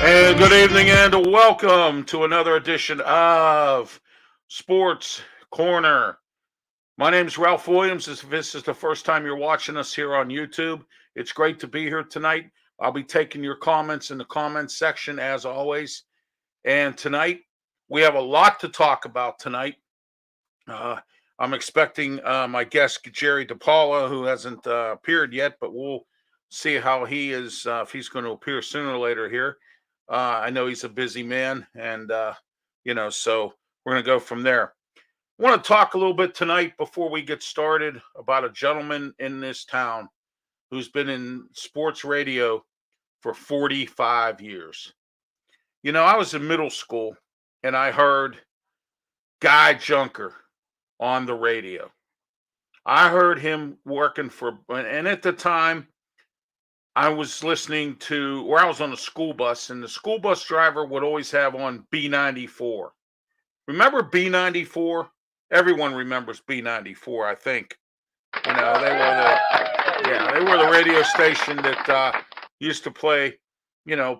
And good evening and welcome to another edition of Sports Corner. My name is Ralph Williams. If this is the first time you're watching us here on YouTube, it's great to be here tonight. I'll be taking your comments in the comments section as always. And tonight, we have a lot to talk about tonight. I'm expecting my guest, Jerry DAPEOLA, who hasn't appeared yet, but we'll see how he is, if he's going to appear sooner or later here. I know he's a busy man, and so we're going to go from there. I want to talk a little bit tonight before we get started about a gentleman in this town who's been in sports radio for 45 years. I was in middle school and I heard Guy Junker on the radio. I heard him working and at the time, I was listening to, or I was on a school bus, and the school bus driver would always have on B94. Remember B94? Everyone remembers B94, I think. They were the radio station that used to play,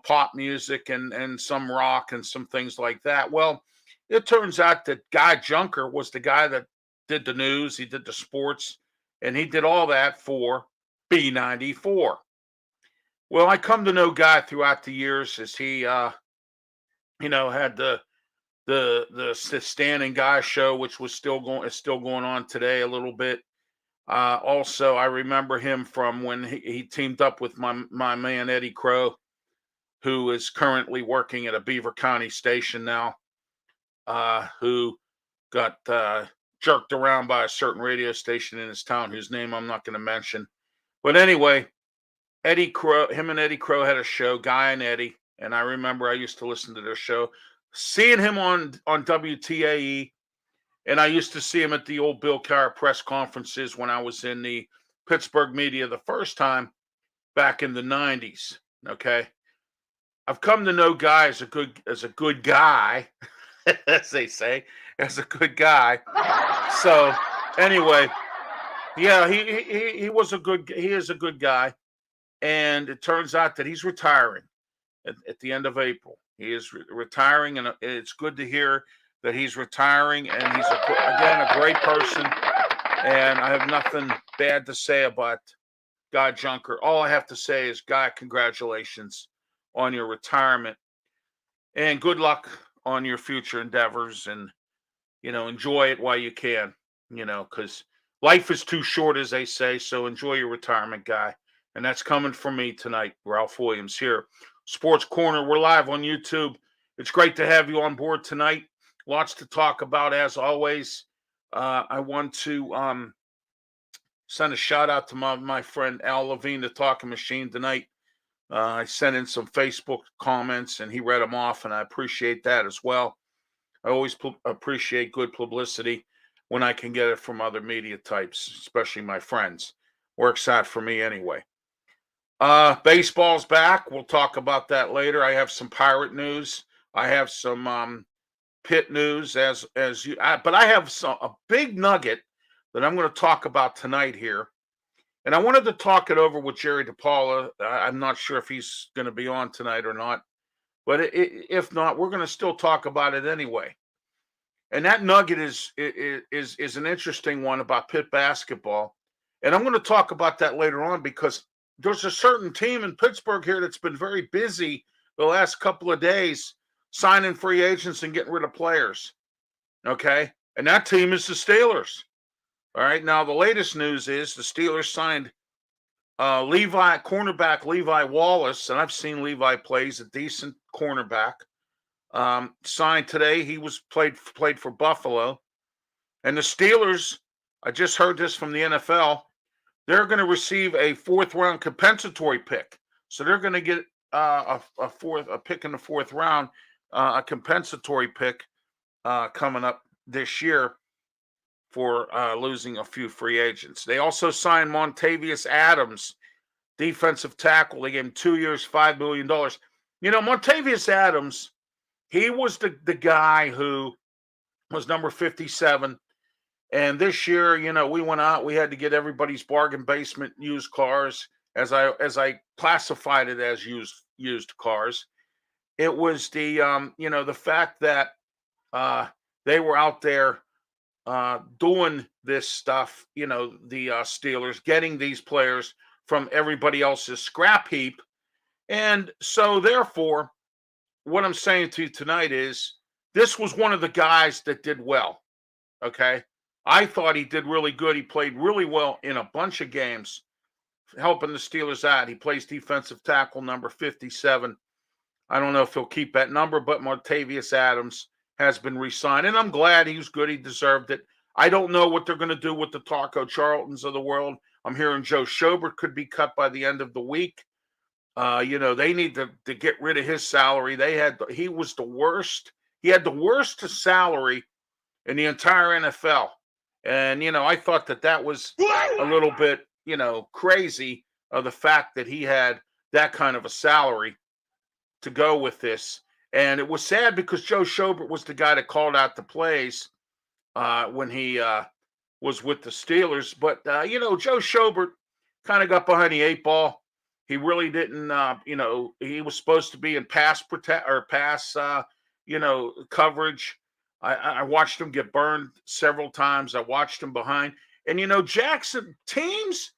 pop music and some rock and some things like that. Well, it turns out that Guy Junker was the guy that did the news, he did the sports, and he did all that for B94. Well, I come to know Guy throughout the years as he, had the Stan Guy show, which is still going on today a little bit. Also, I remember him from when he teamed up with my man Eddie Crow, who is currently working at a Beaver County station now, who got jerked around by a certain radio station in his town, whose name I'm not going to mention. But anyway, him and Eddie Crow had a show, Guy and Eddie, and I remember I used to listen to their show, seeing him on WTAE, and I used to see him at the old Bill Carr press conferences when I was in the Pittsburgh media the first time back in the 90s, okay? I've come to know Guy as a good guy, as they say, as a good guy. So anyway, yeah, he is a good guy. And it turns out that he's retiring at the end of April. He is retiring, and it's good to hear that he's retiring. And he's, again, a great person. And I have nothing bad to say about Guy Junker. All I have to say is, Guy, congratulations on your retirement. And good luck on your future endeavors. And, enjoy it while you can, because life is too short, as they say. So enjoy your retirement, Guy. And that's coming from me tonight, Ralph Williams here. Sports Corner, we're live on YouTube. It's great to have you on board tonight. Lots to talk about, as always. I want to send a shout out to my friend Al Levine, the Talking Machine, tonight. I sent in some Facebook comments, and he read them off, and I appreciate that as well. I always appreciate good publicity when I can get it from other media types, especially my friends. Works out for me anyway. Baseball's back. We'll talk about that later. I have some Pirate news. I have some Pitt news but I have a big nugget that I'm going to talk about tonight here. And I wanted to talk it over with Jerry DAPEOLA. I'm not sure if he's going to be on tonight or not, but if not, we're going to still talk about it anyway. And that nugget is an interesting one about Pitt basketball. And I'm going to talk about that later on because there's a certain team in Pittsburgh here that's been very busy the last couple of days signing free agents and getting rid of players. Okay? And that team is the Steelers. All right? Now, the latest news is the Steelers signed cornerback Levi Wallace, and I've seen Levi play. He's a decent cornerback. Signed today. He played for Buffalo. And the Steelers, I just heard this from the NFL, they're going to receive a fourth-round compensatory pick. So they're going to get a pick in the fourth round, a compensatory pick coming up this year for losing a few free agents. They also signed Montavious Adams, defensive tackle. They gave him 2 years, $5 million. Montavious Adams, he was the guy who was number 57. And this year, we went out. We had to get everybody's bargain basement used cars, as I classified it as used cars. it was the fact that they were out there doing this stuff, the Steelers getting these players from everybody else's scrap heap. And so, therefore, what I'm saying to you tonight is this was one of the guys that did well. Okay. I thought he did really good. He played really well in a bunch of games, helping the Steelers out. He plays defensive tackle number 57. I don't know if he'll keep that number, but Martavius Adams has been re-signed, and I'm glad he was good. He deserved it. I don't know what they're going to do with the Taco Charltons of the world. I'm hearing Joe Schobert could be cut by the end of the week. They need to get rid of his salary. He was the worst. He had the worst salary in the entire NFL. And, I thought that was a little bit, crazy of the fact that he had that kind of a salary to go with this. And it was sad because Joe Schobert was the guy that called out the plays when he was with the Steelers. But, Joe Schobert kind of got behind the 8 ball. He really didn't, he was supposed to be in pass coverage. I watched him get burned several times. I watched him behind. And, Jackson, teams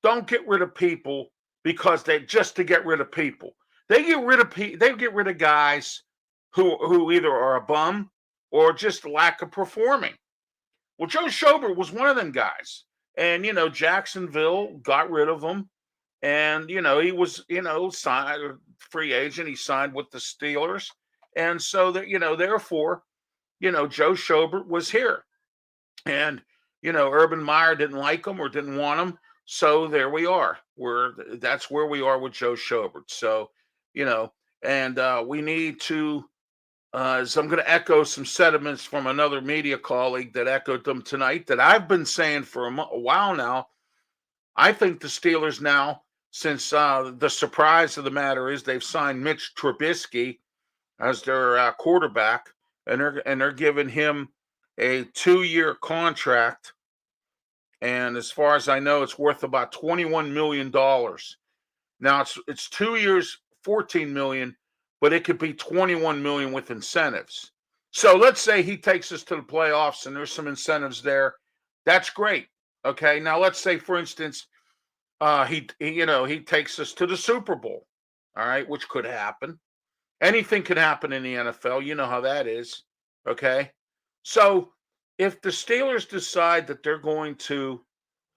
don't get rid of people because just to get rid of people. They get rid of guys who either are a bum or just lack of performing. Well, Joe Schobert was one of them guys. And, Jacksonville got rid of him. And, he was, signed free agent. He signed with the Steelers. And so that, therefore, Joe Schobert was here. And, Urban Meyer didn't like him or didn't want him. So there we are. That's where we are with Joe Schobert. So, and we need to, so I'm going to echo some sentiments from another media colleague that echoed them tonight that I've been saying for a while now. I think the Steelers now, since the surprise of the matter is they've signed Mitch Trubisky as their quarterback, and they're giving him a 2-year contract. And as far as I know, it's worth about $21 million. Now it's 2 years, $14 million, but it could be $21 million with incentives. So let's say he takes us to the playoffs and there's some incentives there. That's great. Okay. Now let's say, for instance, he takes us to the Super Bowl. All right, which could happen. Anything could happen in the NFL. You know how that is. Okay. So if the Steelers decide that they're going to,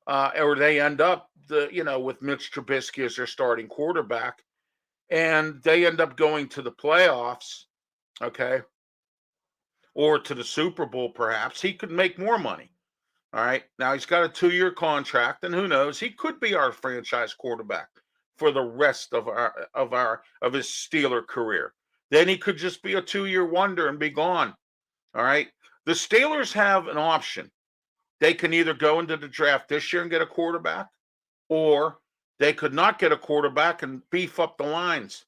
or they end up with Mitch Trubisky as their starting quarterback, and they end up going to the playoffs, okay, or to the Super Bowl, perhaps he could make more money. All right. Now he's got a 2-year contract, and who knows? He could be our franchise quarterback for the rest of his Steeler career. Then he could just be a 2-year wonder and be gone. All right. The Steelers have an option. They can either go into the draft this year and get a quarterback, or they could not get a quarterback and beef up the lines.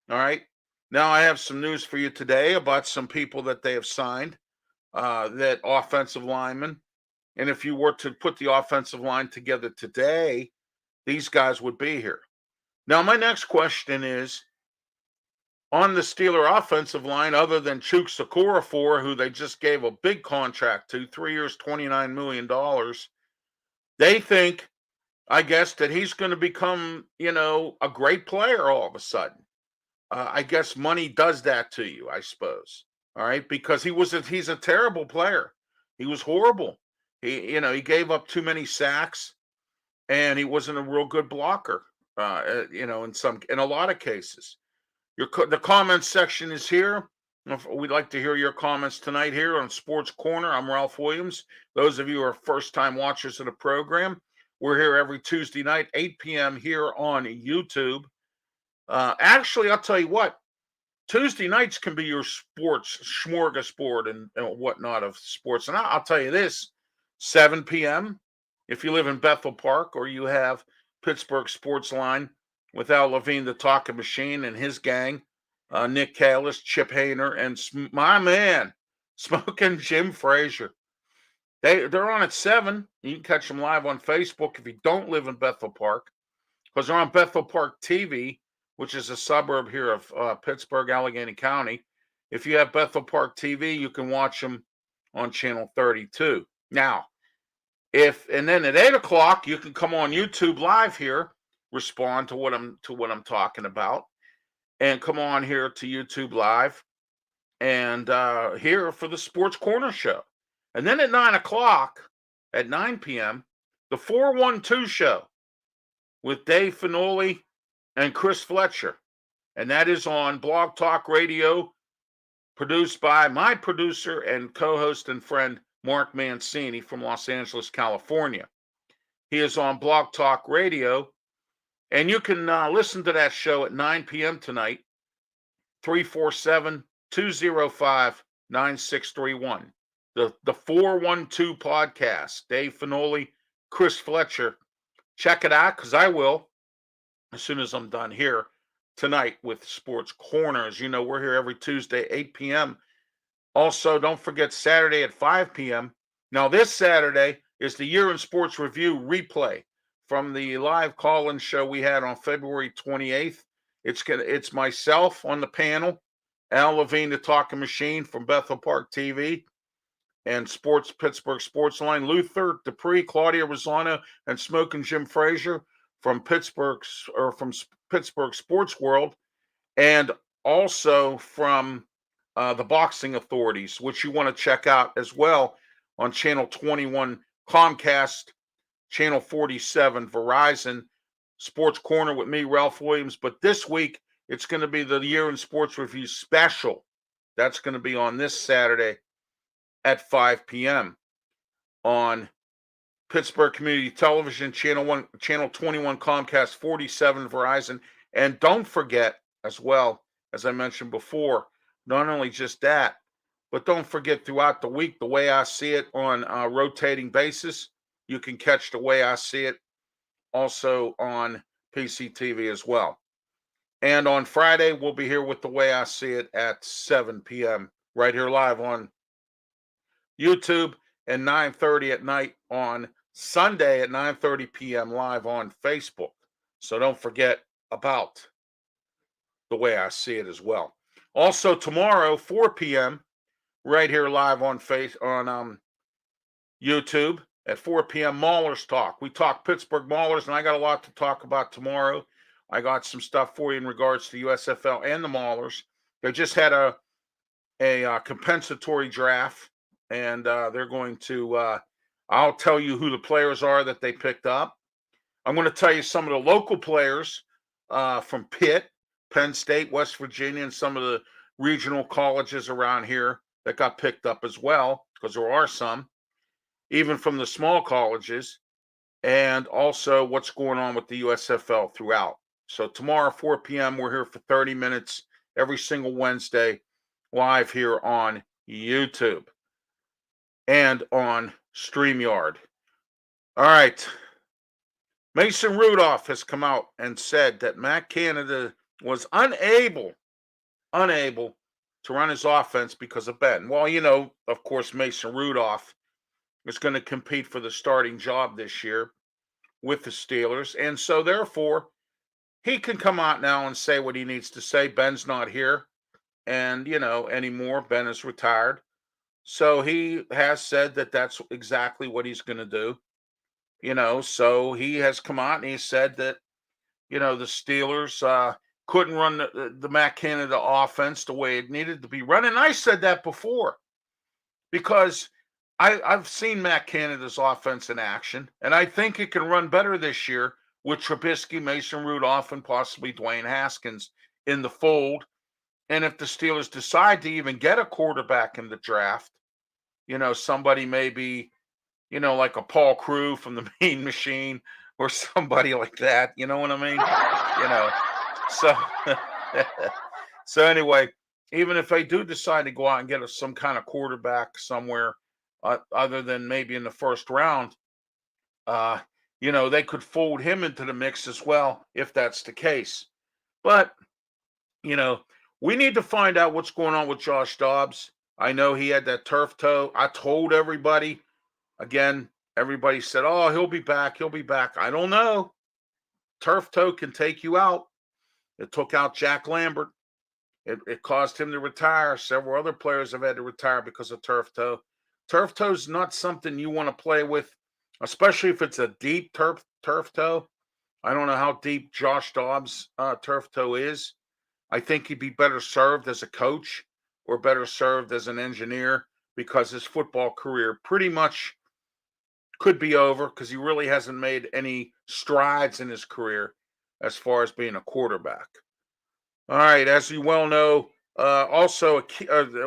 All right. Now I have some news for you today about some people that they have signed, that offensive linemen. And if you were to put the offensive line together today, these guys would be here. Now, my next question is, on the Steeler offensive line, other than Chuks Okorafor, who they just gave a big contract to, 3 years, $29 million, they think, I guess, that he's going to become, a great player all of a sudden. I guess money does that to you, I suppose. All right, because he's a terrible player. He was horrible. He gave up too many sacks, and he wasn't a real good blocker. In a lot of cases. The comments section is here. We'd like to hear your comments tonight here on Sports Corner. I'm Ralph Williams. Those of you who are first-time watchers of the program, we're here every Tuesday night, 8 p.m. here on YouTube. Actually, I'll tell you what, Tuesday nights can be your sports smorgasbord and whatnot of sports. And I'll tell you this, 7 p.m., if you live in Bethel Park or you have Pittsburgh Sports Line with Al Levine, the Talking Machine, and his gang, Nick Callis, Chip Hayner, and my man, Smoking Jim Frazier. They're on at 7. You can catch them live on Facebook if you don't live in Bethel Park, because they're on Bethel Park TV which is a suburb here of Pittsburgh, Allegheny County. If you have Bethel Park TV, you can watch them on channel 32. Now, and then at 8 o'clock, you can come on YouTube Live here, respond to what I'm talking about, and come on here to YouTube Live and here for the Sports Corner Show. And then at 9 o'clock, at 9 p.m., the 412 Show with Dave Finoli and Chris Fletcher. And that is on Blog Talk Radio, produced by my producer and co-host and friend, Mark Mancini from Los Angeles, California. He is on Blog Talk Radio, and you can listen to that show at 9 p.m. tonight, 347-205-9631. The 412 podcast, Dave Finoli, Chris Fletcher. Check it out, because I will, as soon as I'm done here tonight with Sports Corners. You know, we're here every Tuesday, 8 p.m. Also, don't forget Saturday at 5 p.m. Now, this Saturday is the Year in Sports Review replay from the live call-in show we had on February 28th. It's myself on the panel, Al Levine, the Talking Machine from Bethel Park TV, and Pittsburgh Sports Line, Luther Dupree, Claudia Rosano, and Smoking Jim Frazier from Pittsburgh Sports World, and also from the Boxing Authorities, which you want to check out as well on Channel 21 Comcast, Channel 47 Verizon, Sports Corner with me, Ralph Williams. But this week, it's going to be the Year in Sports Review special. That's going to be on this Saturday at 5 p.m. on Pittsburgh Community Television, Channel 21 Comcast, 47 Verizon. And don't forget, as well, as I mentioned before, not only just that, but don't forget throughout the week, The Way I See It on a rotating basis. You can catch The Way I See It also on PCTV as well. And on Friday, we'll be here with The Way I See It at 7 p.m. right here live on YouTube, and 9:30 at night on Sunday at 9:30 p.m. live on Facebook. So don't forget about The Way I See It as well. Also tomorrow, 4 p.m., right here live on YouTube at 4 p.m. Maulers Talk. We talk Pittsburgh Maulers, and I got a lot to talk about tomorrow. I got some stuff for you in regards to the USFL and the Maulers. They just had a compensatory draft, and they're going to I'll tell you who the players are that they picked up. I'm going to tell you some of the local players from Pitt, Penn State, West Virginia, and some of the regional colleges around here that got picked up as well, because there are some, even from the small colleges, and also what's going on with the USFL throughout. So tomorrow, 4 p.m., we're here for 30 minutes every single Wednesday, live here on YouTube and on StreamYard. All right. Mason Rudolph has come out and said that Matt Canada was unable to run his offense because of Ben. Well, you know, of course, Mason Rudolph is going to compete for the starting job this year with the Steelers. And so, therefore, he can come out now and say what he needs to say. Ben's not here and, anymore. Ben is retired. So he has said that that's exactly what he's going to do. So he has come out and he said that, the Steelers couldn't run the Matt Canada offense the way it needed to be run. And I said that before because I've seen Matt Canada's offense in action, and I think it can run better this year with Trubisky, Mason Rudolph, and possibly Dwayne Haskins in the fold. And if the Steelers decide to even get a quarterback in the draft, somebody maybe, like a Paul Crewe from the Mean Machine or somebody like that, you know what I mean? So anyway, even if they do decide to go out and get some kind of quarterback somewhere other than maybe in the first round, they could fold him into the mix as well if that's the case. But, we need to find out what's going on with Josh Dobbs. I know he had that turf toe. I told everybody, again, everybody said, oh, he'll be back. He'll be back. I don't know. Turf toe can take you out. It took out Jack Lambert. It caused him to retire. Several other players have had to retire because of turf toe. Turf toe is not something you want to play with, especially if it's a deep turf toe. I don't know how deep Josh Dobbs' turf toe is. I think he'd be better served as a coach or better served as an engineer because his football career pretty much could be over because he really hasn't made any strides in his career as far as being a quarterback. All right, as you well know, also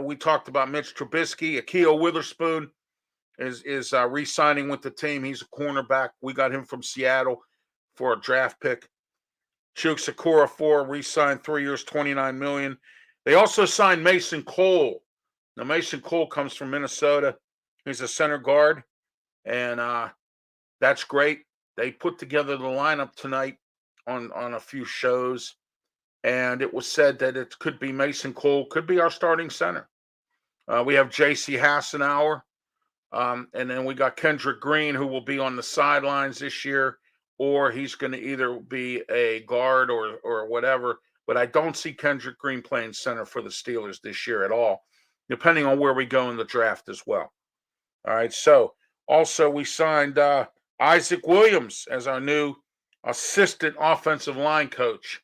we talked about Mitch Trubisky. Akio Witherspoon is re-signing with the team. He's a cornerback. We got him from Seattle for a draft pick. Chuks Okorafor re-signed 3 years, $29 million. They also signed Mason Cole. Now Mason Cole comes from Minnesota. He's a center guard, and that's great. They put together the lineup tonight on a few shows. And it was said that it could be Mason Cole, could be our starting center. We have J.C. Hassenauer, and then we got Kendrick Green, who will be on the sidelines this year, or he's going to either be a guard or whatever. But I don't see Kendrick Green playing center for the Steelers this year at all, depending on where we go in the draft as well. All right, so also we signed Isaac Williams as our new assistant offensive line coach.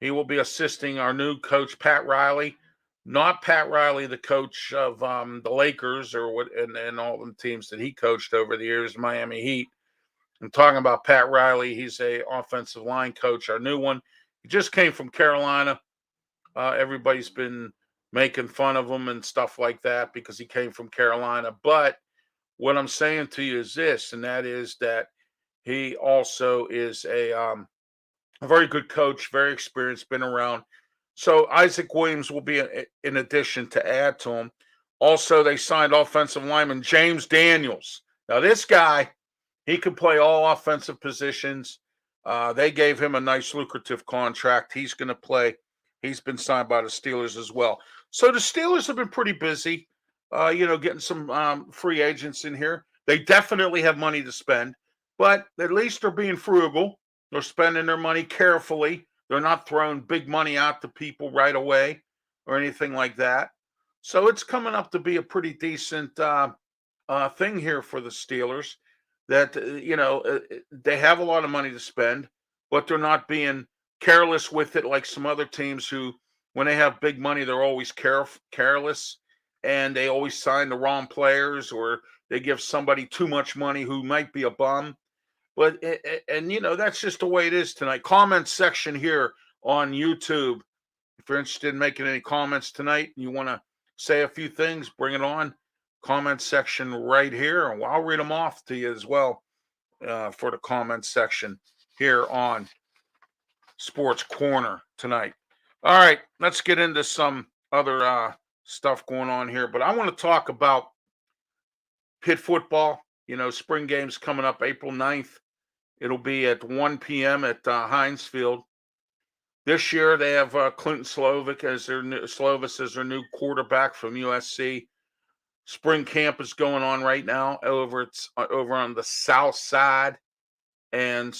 He will be assisting our new coach, Pat Riley. Not Pat Riley, the coach of the Lakers or what, and all the teams that he coached over the years, Miami Heat. I'm talking about Pat Riley. He's a offensive line coach, our new one. He just came from Carolina. Everybody's been making fun of him and stuff like that because he came from Carolina. But what I'm saying to you is this, and that is that he also is a very good coach, very experienced, been around. So Isaac Williams will be in addition to add to him. Also, they signed offensive lineman James Daniels. Now, this guy, he could play all offensive positions. They gave him a nice, lucrative contract. He's going to play. He's been signed by the Steelers as well. So the Steelers have been pretty busy, getting some free agents in here. They definitely have money to spend, but at least they're being frugal. They're spending their money carefully. They're not throwing big money out to people right away or anything like that. So it's coming up to be a pretty decent thing here for the Steelers that, they have a lot of money to spend, but they're not being careless with it like some other teams who, when they have big money, they're always careless and they always sign the wrong players or they give somebody too much money who might be a bum. But, that's just the way it is tonight. Comment section here on YouTube. If you're interested in making any comments tonight and you want to say a few things, bring it on. Comment section right here. And I'll read them off to you as well for the comment section here on Sports Corner tonight. All right, let's get into some other stuff going on here. But I want to talk about Pitt football. Spring games coming up April 9th. It'll be at 1 p.m. at Heinz Field. This year they have Clinton Slovis as their new quarterback from USC. Spring camp is going on right now over on the south side, and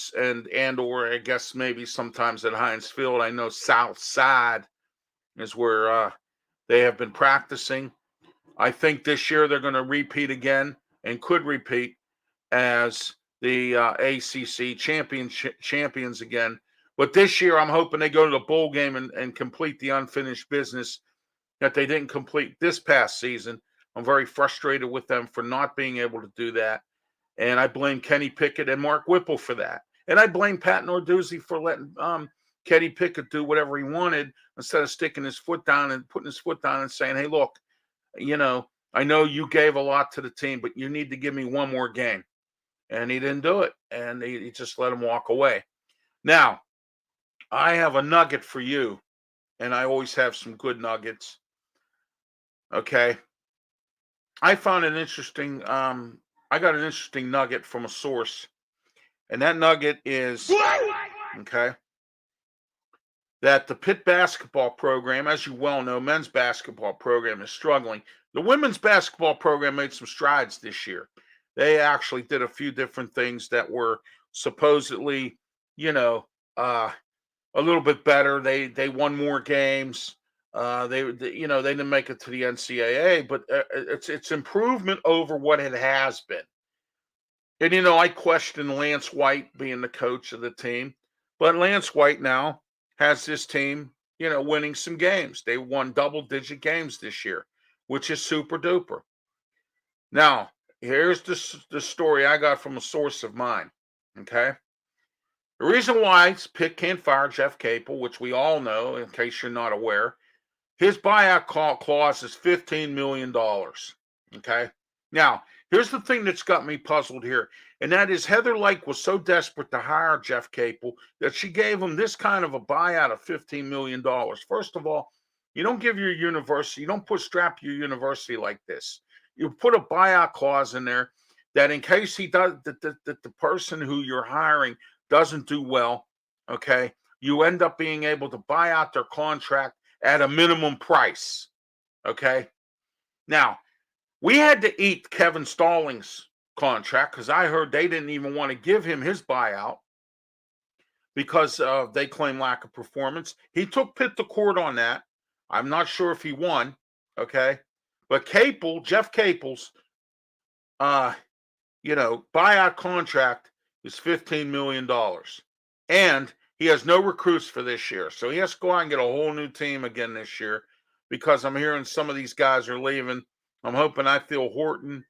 or I guess maybe sometimes at Heinz Field. I know south side is where they have been practicing. I think this year they're going to repeat again and could repeat as the ACC champions again. But this year, I'm hoping they go to the bowl game and complete the unfinished business that they didn't complete this past season. I'm very frustrated with them for not being able to do that. And I blame Kenny Pickett and Mark Whipple for that. And I blame Pat Narduzzi for letting Kenny Pickett do whatever he wanted instead of sticking his foot down and putting his foot down and saying, hey, look, I know you gave a lot to the team, but you need to give me one more game. And he didn't do it. And he just let him walk away. Now, I have a nugget for you. And I always have some good nuggets. Okay. I found an interesting, I got an interesting nugget from a source. And that nugget is, okay, that the Pitt basketball program, as you well know, men's basketball program is struggling. The women's basketball program made some strides this year. They actually did a few different things that were supposedly, a little bit better. They won more games. They they didn't make it to the NCAA, but it's improvement over what it has been. And I question Lance White being the coach of the team, but Lance White now has this team, winning some games. They won double-digit games this year, which is super duper. Now, here's the story I got from a source of mine. Okay. The reason why Pitt can't fire Jeff Capel, which we all know, in case you're not aware, his buyout clause is $15 million. Okay. Now, here's the thing that's got me puzzled here, and that is Heather Lake was so desperate to hire Jeff Capel that she gave him this kind of a buyout of $15 million. First of all, you don't give your university, you don't put strap your university like this. You put a buyout clause in there that in case he does, that the person who you're hiring doesn't do well, okay, you end up being able to buy out their contract at a minimum price. Okay. Now, we had to eat Kevin Stallings' contract because I heard they didn't even want to give him his buyout because they claim lack of performance. He took Pitt to court on that. I'm not sure if he won. Okay. But Jeff Capel's, buyout contract is $15 million. And he has no recruits for this year. So he has to go out and get a whole new team again this year because I'm hearing some of these guys are leaving. I'm hoping Phil Horton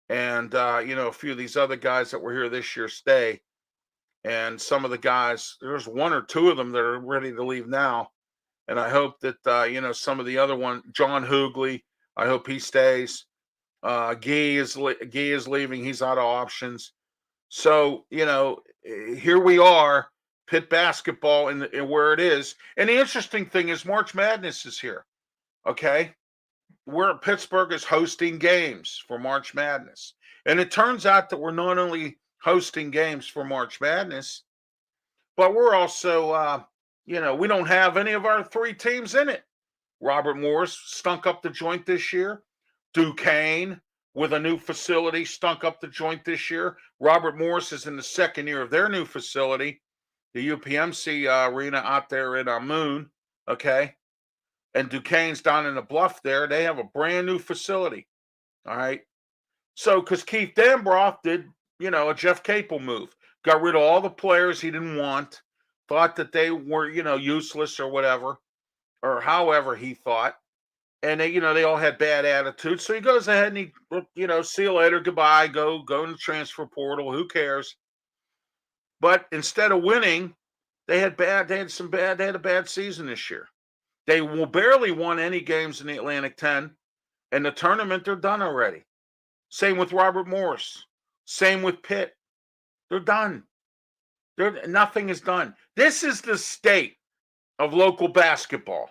and, a few of these other guys that were here this year stay. And some of the guys, there's one or two of them that are ready to leave now. And I hope that, some of the other one, John Hoogley, I hope he stays. Gee is leaving. He's out of options. So, here we are, Pitt basketball in where it is. And the interesting thing is March Madness is here. Okay. We're Pittsburgh is hosting games for March Madness. And it turns out that we're not only hosting games for March Madness, but we're also, we don't have any of our three teams in it. Robert Morris stunk up the joint this year. Duquesne, with a new facility, stunk up the joint this year. Robert Morris is in the second year of their new facility, the UPMC arena out there in Moon, okay? And Duquesne's down in the Bluff there. They have a brand new facility, all right? So, because Keith Dambroff did, a Jeff Capel move, got rid of all the players he didn't want, thought that they were, useless or whatever, or however he thought. And they all had bad attitudes. So he goes ahead and he, see you later, goodbye, go in the transfer portal. Who cares? But instead of winning, they had a bad season this year. They will barely won any games in the Atlantic 10, and the tournament they're done already. Same with Robert Morris. Same with Pitt. They're done. Nothing is done. This is the state of local basketball.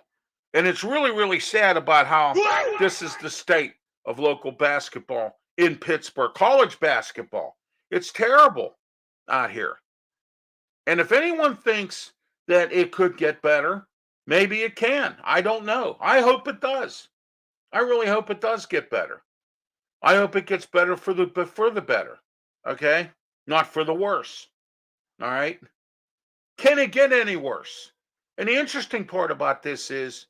And it's really, really sad about how this is the state of local basketball in Pittsburgh, college basketball. It's terrible out here. And if anyone thinks that it could get better, maybe it can. I don't know. I hope it does. I really hope it does get better. I hope it gets better for the better. Okay? Not for the worse. All right? Can it get any worse? And the interesting part about this is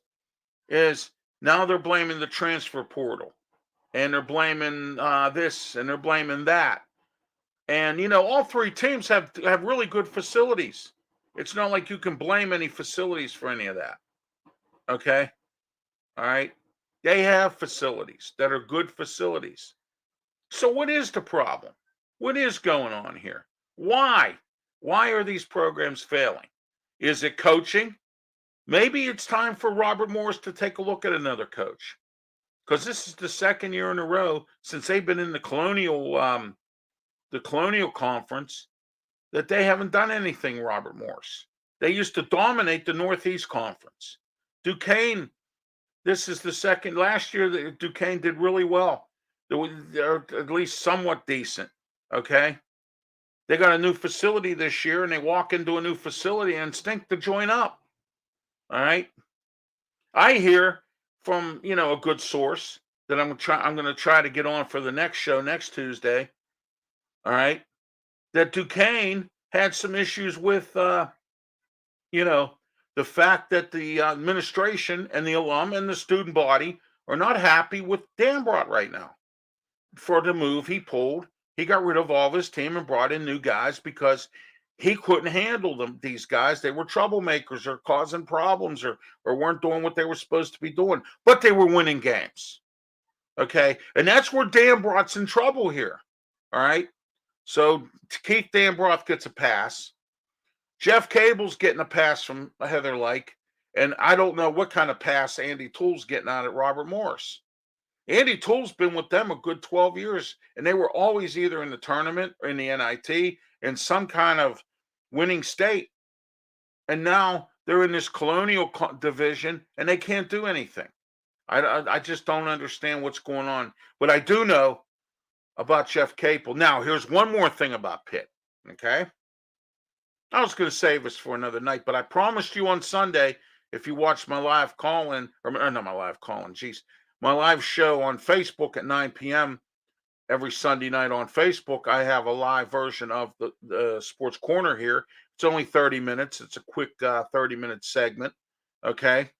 now they're blaming the transfer portal, and they're blaming this, and they're blaming that. And all three teams have really good facilities. It's not like you can blame any facilities for any of that. Okay? All right? They have facilities that are good facilities. So what is the problem? What is going on here? Why? Why are these programs failing? Is it coaching? Maybe it's time for Robert Morris to take a look at another coach, because this is the second year in a row since they've been in the Colonial Conference that they haven't done anything. Robert Morris. They used to dominate the Northeast Conference. Duquesne. This is the second. Last year, Duquesne did really well. They're at least somewhat decent. Okay. They got a new facility this year, and they walk into a new facility and stink the joint up. All right. I hear from, a good source that I'm going to try to get on for the next show next Tuesday. All right. That Duquesne had some issues with, the fact that the administration and the alum and the student body are not happy with Dambrot right now for the move he pulled. He got rid of all of his team and brought in new guys because he couldn't handle them. These guys, they were troublemakers or causing problems or weren't doing what they were supposed to be doing, but they were winning games. Okay, and that's where Dambrot's in trouble here. All right, so Keith Dambrot gets a pass. Jeff Cable's getting a pass from Heather Lyke, and I don't know what kind of pass Andy Toole's getting out at Robert Morris. Andy Toole's been with them a good 12 years, and they were always either in the tournament or in the NIT in some kind of winning state. And now they're in this colonial division, and they can't do anything. I just don't understand what's going on. But I do know about Jeff Capel. Now, here's one more thing about Pitt, okay? I was going to save this for another night, but I promised you on Sunday, if you watch my live call-in, or not my live call-in, my live show on Facebook at 9 p.m. every Sunday night on Facebook, I have a live version of the Sports Corner here. It's only 30 minutes. It's a quick 30-minute segment, okay?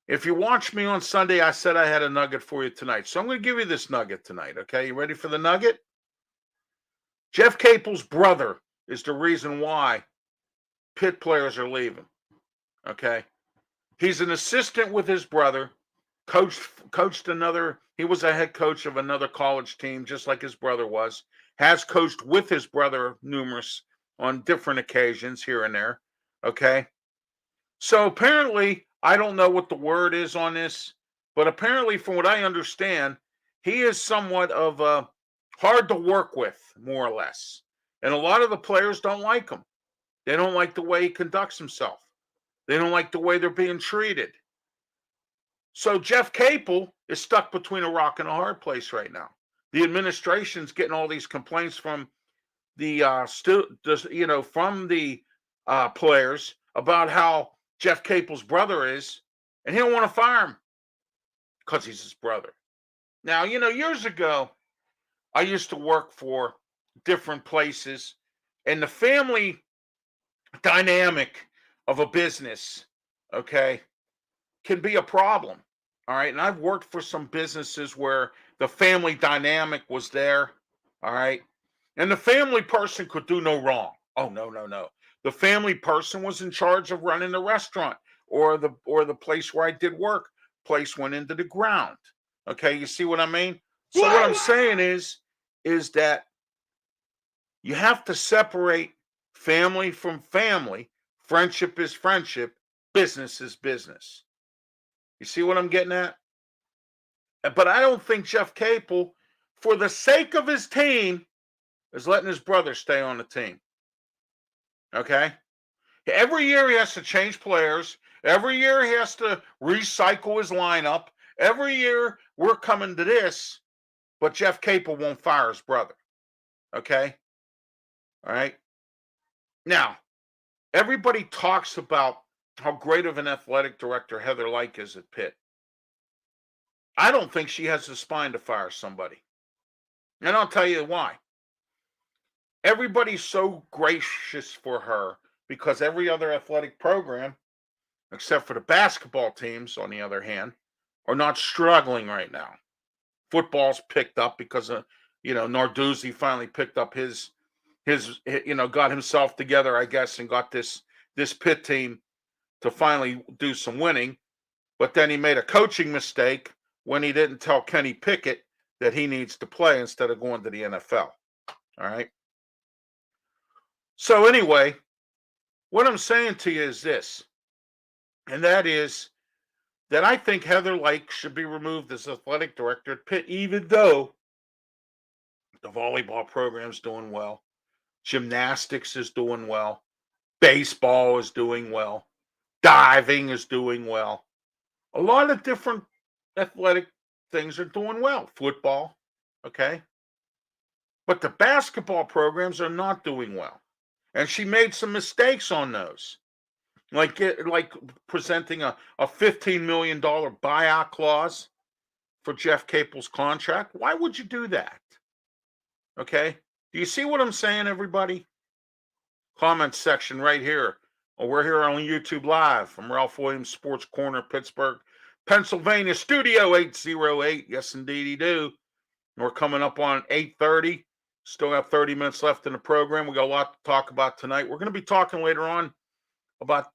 If you watch me on Sunday, I said I had a nugget for you tonight. So I'm going to give you this nugget tonight, okay? You ready for the nugget? Jeff Capel's brother is the reason why Pitt players are leaving, okay? He's an assistant with his brother, coached another, he was a head coach of another college team, just like his brother was, has coached with his brother numerous on different occasions here and there, okay? So apparently, I don't know what the word is on this, but apparently from what I understand, he is somewhat of hard to work with, more or less. And a lot of the players don't like him. They don't like the way he conducts himself. They don't like the way they're being treated. So Jeff Capel is stuck between a rock and a hard place right now. The administration's getting all these complaints from the from the players about how Jeff Capel's brother is, and he don't want to fire him because he's his brother. Now, years ago, I used to work for different places, and the family dynamic of a business, okay, can be a problem. All right. And I've worked for some businesses where the family dynamic was there. All right. And the family person could do no wrong. Oh, no, no, no. The family person was in charge of running the restaurant or the place where I did work. Place went into the ground. Okay. You see what I mean? So what I'm saying is that you have to separate family from family. Friendship is friendship. Business is business. You see what I'm getting at? But I don't think Jeff Capel, for the sake of his team, is letting his brother stay on the team. Okay? Every year he has to change players. Every year he has to recycle his lineup. Every year we're coming to this, but Jeff Capel won't fire his brother. Okay? All right? Now, everybody talks about how great of an athletic director Heather Lyke is at Pitt. I don't think she has the spine to fire somebody. And I'll tell you why. Everybody's so gracious for her because every other athletic program, except for the basketball teams, on the other hand, are not struggling right now. Football's picked up because of, Narduzzi finally picked up his got himself together, I guess, and got this Pitt team to finally do some winning. But then he made a coaching mistake when he didn't tell Kenny Pickett that he needs to play instead of going to the NFL. All right. So anyway, what I'm saying to you is this, and that is that I think Heather Lyke should be removed as athletic director at Pitt, even though the volleyball program's doing well, gymnastics is doing well, baseball is doing well, diving is doing well. A lot of different athletic things are doing well. Football, okay? But the basketball programs are not doing well. And she made some mistakes on those. Like presenting a $15 million buyout clause for Jeff Capel's contract. Why would you do that? Okay? Do you see what I'm saying, everybody? Comment section right here Well, we're here on YouTube Live from Ralph Williams Sports Corner, Pittsburgh, Pennsylvania, Studio 808. Yes, indeed, do. We're coming up on 8:30. Still have 30 minutes left in the program. We got a lot to talk about tonight. We're going to be talking later on about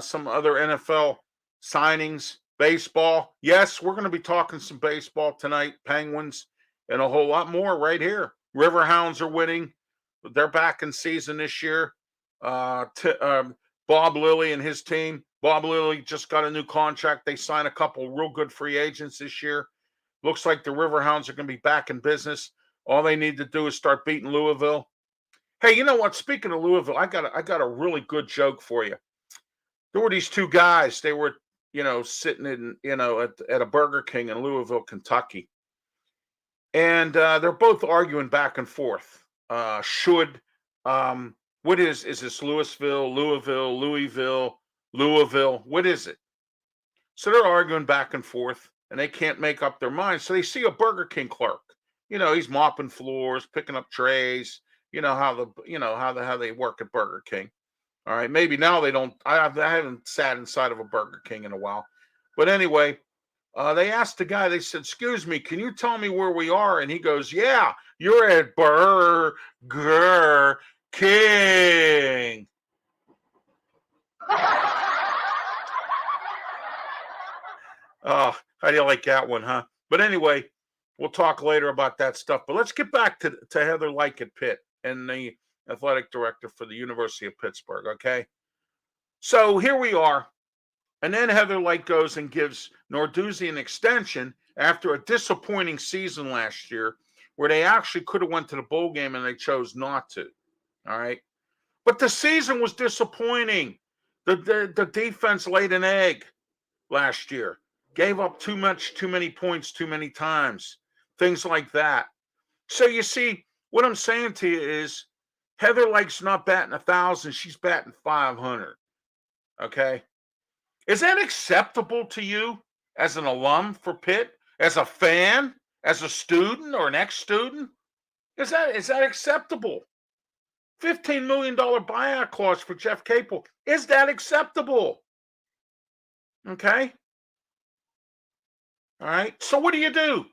some other NFL signings, baseball. Yes, we're going to be talking some baseball tonight, Penguins, and a whole lot more right here. Riverhounds are winning. They're back in season this year. Bob Lilly and his team. Bob Lilly just got a new contract. They signed a couple real good free agents this year. Looks like the Riverhounds are going to be back in business. All they need to do is start beating Louisville. Hey, you know what? Speaking of Louisville, I got a really good joke for you. There were these two guys. They were, sitting in, at a Burger King in Louisville, Kentucky. And they're both arguing back and forth. What is this Louisville, Louisville? What is it? So they're arguing back and forth, and they can't make up their minds. So they see a Burger King clerk. He's mopping floors, picking up trays. How they work at Burger King. All right, maybe now they don't. I haven't sat inside of a Burger King in a while, but anyway, they asked the guy. They said, "Excuse me, can you tell me where we are?" And he goes, "Yeah, you're at Burger King." Oh, how do you like that one, huh? But anyway, we'll talk later about that stuff. But let's get back to Heather Lyke at Pitt and the athletic director for the University of Pittsburgh, okay? So here we are. And then Heather Lyke goes and gives Narduzzi an extension after a disappointing season last year where they actually could have went to the bowl game and they chose not to, all right? But the season was disappointing. The defense laid an egg last year. Gave up too many points too many times, things like that. So you see, what I'm saying to you is Heather Lyke's not batting 1,000, she's batting 500. Okay? Is that acceptable to you as an alum for Pitt, as a fan, as a student or an ex-student? Is that acceptable? $15 million buyout clause for Jeff Capel. Is that acceptable? Okay? All right. So what do?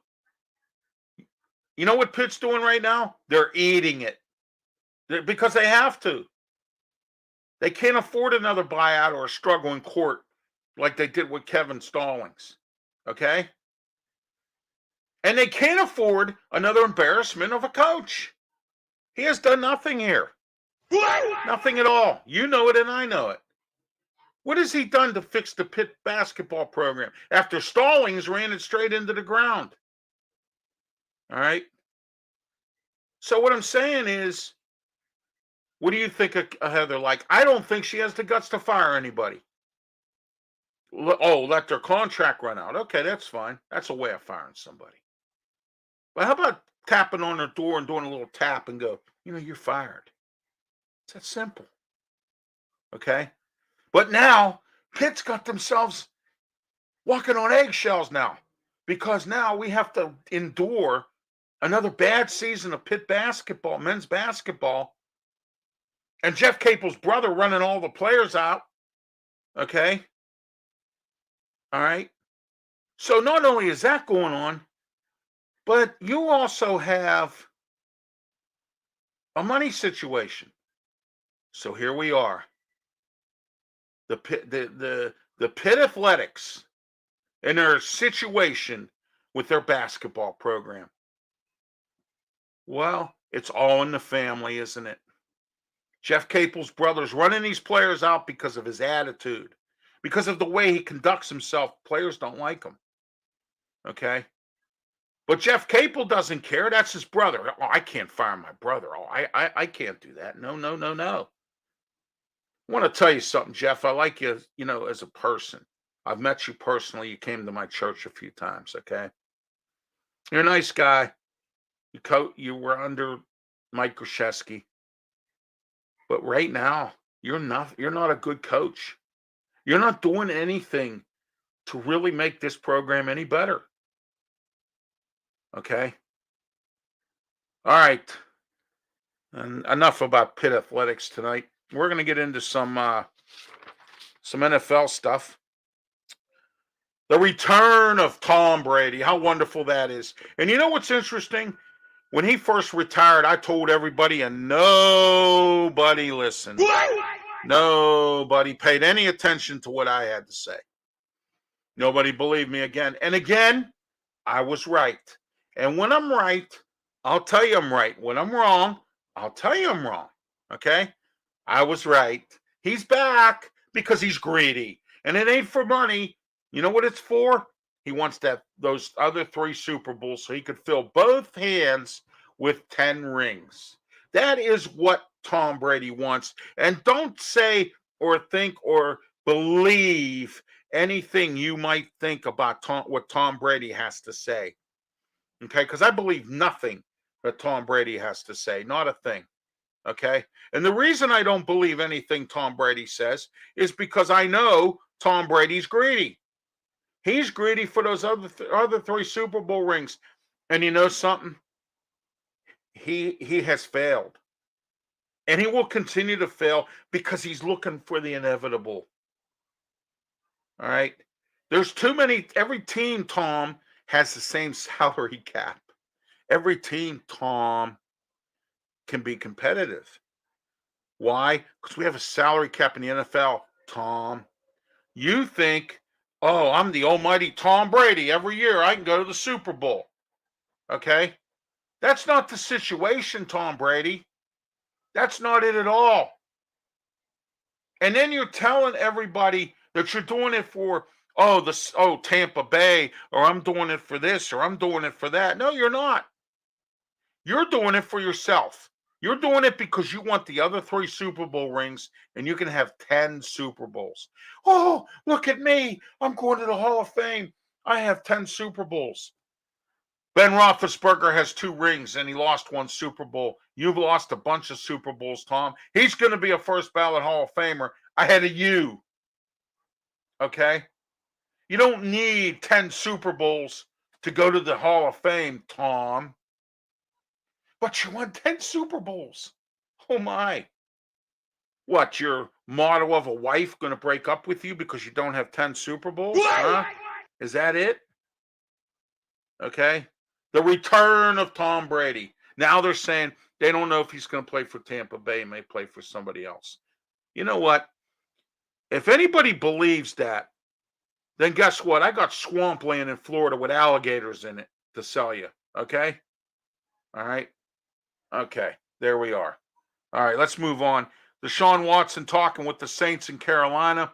You know what Pitt's doing right now? They're eating it because they have to. They can't afford another buyout or a struggle in court like they did with Kevin Stallings. Okay? And they can't afford another embarrassment of a coach. He has done nothing here. Nothing at all. You know it and I know it. What has he done to fix the Pitt basketball program after Stallings ran it straight into the ground? All right. So what I'm saying is, what do you think of Heather Lyke? I don't think she has the guts to fire anybody. Let their contract run out. Okay, that's fine. That's a way of firing somebody. But how about tapping on their door and doing a little tap and go, you're fired. It's that simple. Okay? But now, Pitt's got themselves walking on eggshells now because now we have to endure another bad season of Pitt basketball, men's basketball, and Jeff Capel's brother running all the players out. Okay? All right? So not only is that going on, but you also have a money situation. So here we are. The Pitt Athletics and their situation with their basketball program. Well, it's all in the family, isn't it? Jeff Capel's brother's running these players out because of his attitude, because of the way he conducts himself. Players don't like him. Okay? But Jeff Capel doesn't care. That's his brother. Oh, I can't fire my brother. Oh, I can't do that. No. I want to tell you something, Jeff. I like you, as a person. I've met you personally. You came to my church a few times, okay? You're a nice guy. You were under Mike Krzyzewski. But right now, you're not a good coach. You're not doing anything to really make this program any better. Okay? All right. And enough about Pitt athletics tonight. We're going to get into some some NFL stuff. The return of Tom Brady. How wonderful that is. And you know what's interesting? When he first retired, I told everybody, and nobody listened. Nobody paid any attention to what I had to say. Nobody believed me again. And again, I was right. And when I'm right, I'll tell you I'm right. When I'm wrong, I'll tell you I'm wrong. Okay? I was right. He's back because he's greedy. And it ain't for money. You know what it's for? He wants those other 3 Super Bowls so he could fill both hands with 10 rings. That is what Tom Brady wants. And don't say or think or believe anything you might think about what Tom Brady has to say. Okay? Because I believe nothing that Tom Brady has to say. Not a thing. Okay? And the reason I don't believe anything Tom Brady says is because I know Tom Brady's greedy. He's greedy for those other 3 Super Bowl rings. And you know something? He has failed. And he will continue to fail because he's looking for the inevitable. All right? There's too many. Every team, Tom, has the same salary cap. Every team, Tom, can be competitive. Why? Because we have a salary cap in the NFL, Tom. You think, oh, I'm the almighty Tom Brady. Every year I can go to the Super Bowl. Okay? That's not the situation, Tom Brady. That's not it at all. And then you're telling everybody that you're doing it for, Tampa Bay, or I'm doing it for this, or I'm doing it for that. No, you're not. You're doing it for yourself. You're doing it because you want the other 3 Super Bowl rings and you can have 10 Super Bowls. Oh, look at me. I'm going to the Hall of Fame. I have 10 Super Bowls. Ben Roethlisberger has 2 rings and he lost 1 Super Bowl. You've lost a bunch of Super Bowls, Tom. He's going to be a first ballot Hall of Famer ahead of you. Okay? You don't need 10 Super Bowls to go to the Hall of Fame, Tom. But you won 10 Super Bowls. Oh, my. What, your motto of a wife going to break up with you because you don't have 10 Super Bowls? Huh? Is that it? Okay. The return of Tom Brady. Now they're saying they don't know if he's going to play for Tampa Bay. He may play for somebody else. You know what? If anybody believes that, then guess what? I got swampland in Florida with alligators in it to sell you. Okay? All right? Okay. There we are. All right, let's move on. Deshaun Watson talking with the Saints in Carolina.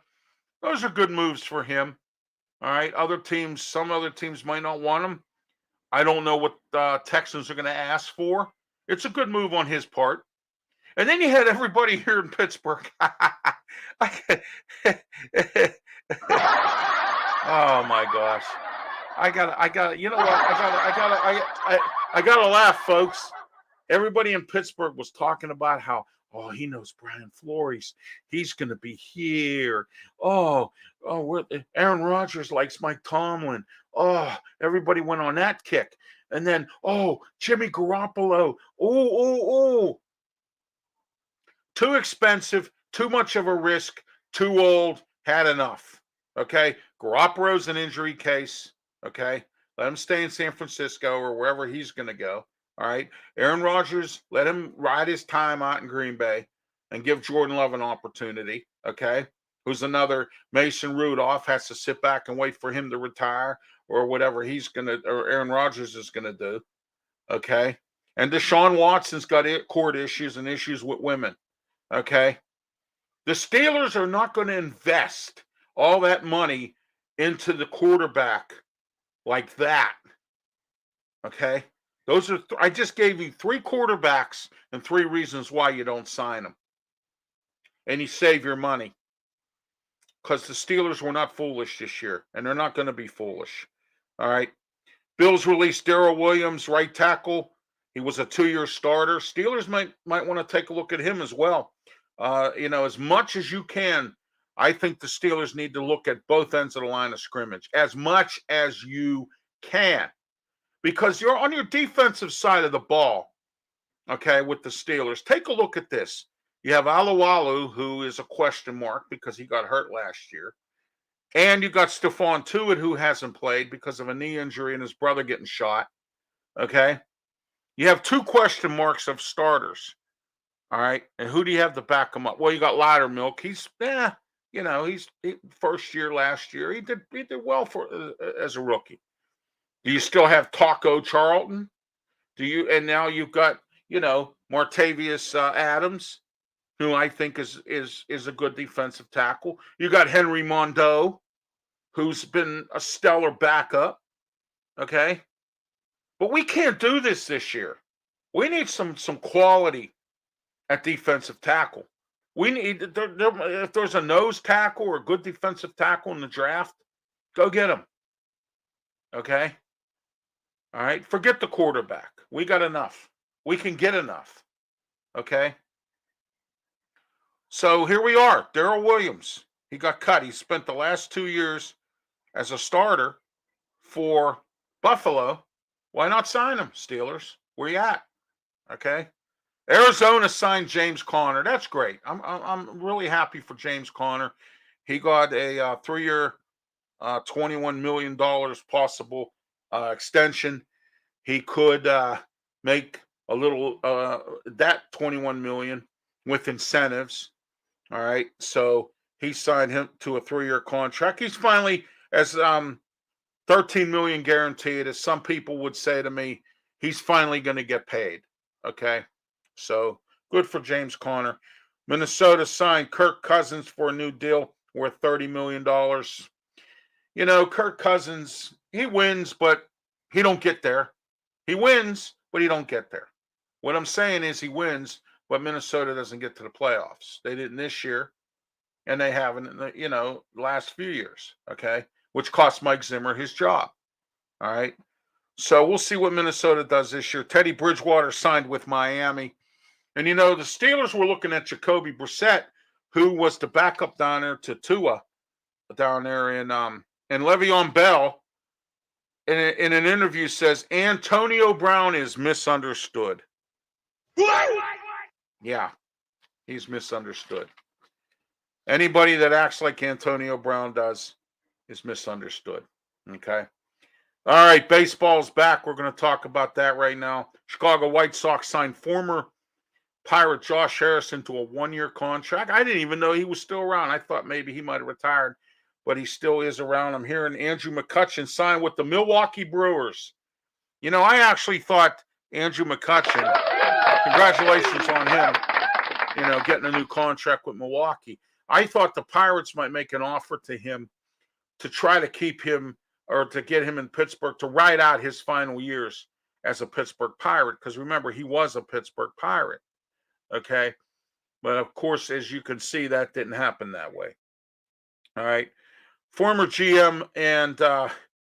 Those are good moves for him. All right. Some other teams might not want him. I don't know what Texans are going to ask for. It's a good move on his part. And then you had everybody here in Pittsburgh. Oh my gosh. I gotta laugh, folks. Everybody in Pittsburgh was talking about how, he knows Brian Flores. He's going to be here. Aaron Rodgers likes Mike Tomlin. Everybody went on that kick. And then, Jimmy Garoppolo. Too expensive, too much of a risk, too old, had enough. Okay? Garoppolo's an injury case. Okay? Let him stay in San Francisco or wherever he's going to go. All right. Aaron Rodgers, let him ride his time out in Green Bay and give Jordan Love an opportunity. Okay. Who's another Mason Rudolph has to sit back and wait for him to retire or whatever or Aaron Rodgers is going to do. Okay. And Deshaun Watson's got court issues and issues with women. Okay. The Steelers are not going to invest all that money into the quarterback like that. Okay. Those are I just gave you 3 quarterbacks and 3 reasons why you don't sign them. And you save your money. Because the Steelers were not foolish this year. And they're not going to be foolish. All right. Bills released Darrell Williams, right tackle. He was a 2-year starter. Steelers might want to take a look at him as well. As much as you can, I think the Steelers need to look at both ends of the line of scrimmage. As much as you can. Because you're on your defensive side of the ball, okay, with the Steelers. Take a look at this. You have Alualu, who is a question mark because he got hurt last year. And you got Stephon Tuitt, who hasn't played because of a knee injury and his brother getting shot. Okay. You have 2 question marks of starters. All right. And who do you have to back him up? Well, you got Loudermilk. He's, he's first year last year. He did well for as a rookie. Do you still have Taco Charlton? And now you've got, Martavius Adams, who I think is a good defensive tackle. You got Henry Mondeau, who's been a stellar backup. Okay. But we can't do this year. We need some quality at defensive tackle. We need if there's a nose tackle or a good defensive tackle in the draft, go get him. Okay? All right? Forget the quarterback. We got enough. We can get enough. Okay? So here we are. Darrell Williams. He got cut. He spent the last 2 years as a starter for Buffalo. Why not sign him, Steelers? Where you at? Okay? Arizona signed James Conner. That's great. I'm really happy for James Conner. He got a 3-year, $21 million possible extension. He could make a little that $21 million with incentives. All right, so he signed him to a 3-year contract. He's finally as $13 million guaranteed, as some people would say to me. He's finally going to get paid. Okay. So good for James Conner. Minnesota signed Kirk Cousins for a new deal worth $30 million. Kirk Cousins, he wins, but he don't get there. He wins, but he don't get there. What I'm saying is he wins, but Minnesota doesn't get to the playoffs. They didn't this year, and they haven't in the, last few years, okay, which cost Mike Zimmer his job. All right. So we'll see what Minnesota does this year. Teddy Bridgewater signed with Miami. And, the Steelers were looking at Jacoby Brissett, who was the backup down there to Tua down there. And Le'Veon Bell, in an interview, says Antonio Brown is misunderstood. Yeah, he's misunderstood. Anybody that acts like Antonio Brown does is misunderstood. Okay. All right, baseball's back. We're going to talk about that right now. Chicago White Sox signed former Pirate Josh Harrison to a 1-year contract. I didn't even know he was still around. I thought maybe he might have retired, but he still is around. I'm hearing Andrew McCutchen signed with the Milwaukee Brewers. I actually thought Andrew McCutchen, congratulations on him, getting a new contract with Milwaukee. I thought the Pirates might make an offer to him to try to keep him or to get him in Pittsburgh to ride out his final years as a Pittsburgh Pirate. Because remember, he was a Pittsburgh Pirate. Okay. But of course, as you can see, that didn't happen that way. All right. Former GM and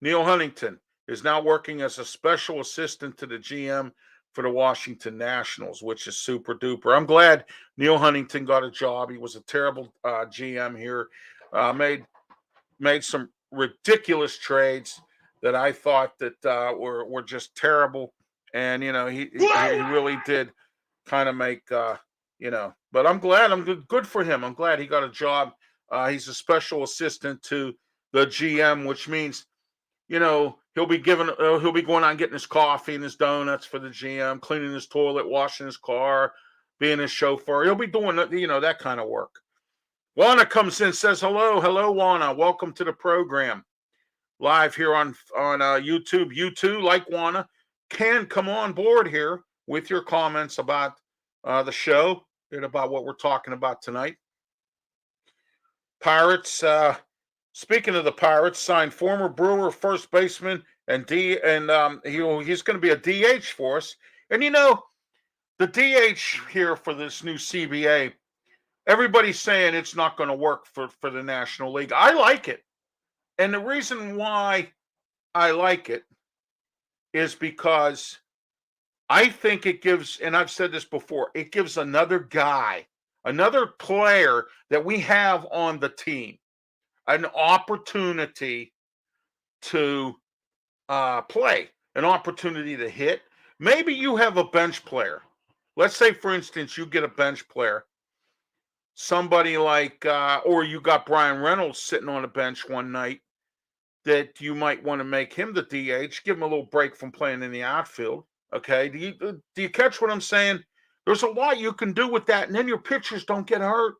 Neil Huntington is now working as a special assistant to the GM for the Washington Nationals, which is super duper. I'm glad Neil Huntington got a job. He was a terrible GM here. Made some ridiculous trades that I thought that were just terrible. And, he really did kind of make, but I'm glad. I'm good for him. I'm glad he got a job. He's a special assistant to the GM, which means, he'll be going on getting his coffee and his donuts for the GM, cleaning his toilet, washing his car, being his chauffeur. He'll be doing, that kind of work. Juana comes in, says hello. Hello, Juana. Welcome to the program. Live here on YouTube. You too, like Juana, can come on board here with your comments about the show and about what we're talking about tonight. Pirates, speaking of the Pirates, signed former Brewer first baseman and he's going to be a DH for us. And the DH here for this new CBA, everybody's saying it's not going to work for the National League. I like it. And the reason why I like it is because I think it gives, and I've said this before, it gives another guy, another player that we have on the team an opportunity to play, an opportunity to hit. Maybe you have a bench player. Let's say, for instance, you get a bench player somebody like, or you got Brian Reynolds sitting on a bench one night that you might want to make him the DH, give him a little break from playing in the outfield. Okay, do you catch what I'm saying? There's a lot you can do with that, and then your pitchers don't get hurt.